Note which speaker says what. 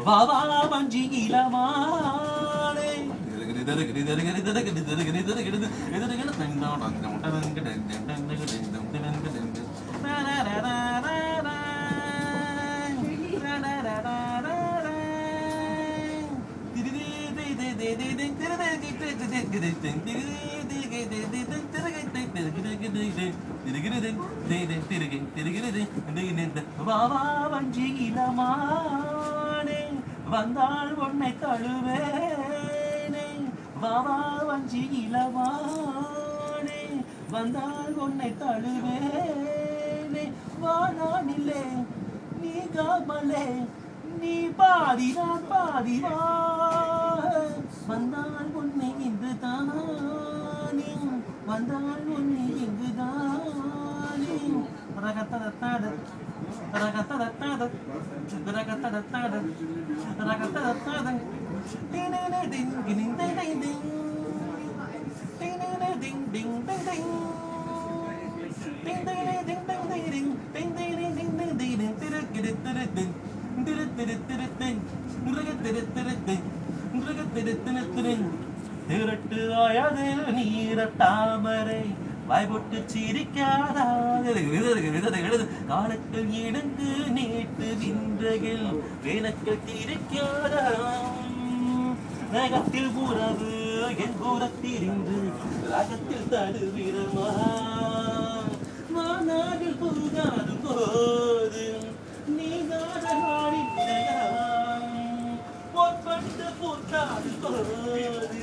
Speaker 1: வாவா வஞ்சி இளமானே வாவா வஞ்சி இளமானே வந்தாள் உன்னை தழுவேனே வாவா வஞ்சி இளமானே வந்தாள் உன்னை தழுவேனே வானானிலே நீ காமலே நீ பாதி நான் பாதி வா வந்தாள் உன்னை இங்கு தானே வந்தாள் உன்னை இங்கு தானே ரகத்ததத்தாத ரகத்ததத்தாத ரகத்ததத்தாத ரகத்ததத்தாத டினே டிங் டிங் டிங் டிங் டினே டிங் டிங் டிங் டிங் டிங் டினே டிங் டிங் டிங் டிங் டினே டிங் டிங் டிங் திரகிடு திரதிங் திரதிடு திரதிங் ரகத்திடு திரதிங் ரகத்திடு திரதிங் திரட்டு ஆயது நீர தாமரை வாய்பொட்டு சிரிக்காதா காலத்தில் இடங்கு நீட்டு நின்றகில் வேனக்கள் திரிக்காதா நகத்தில் உறவு என் புறத்திரிந்து ராகத்தில் தடுவிரமா மாநாடில் புகாது போது நீ நாடாடி பொற்பட்டு பூத்தாது போது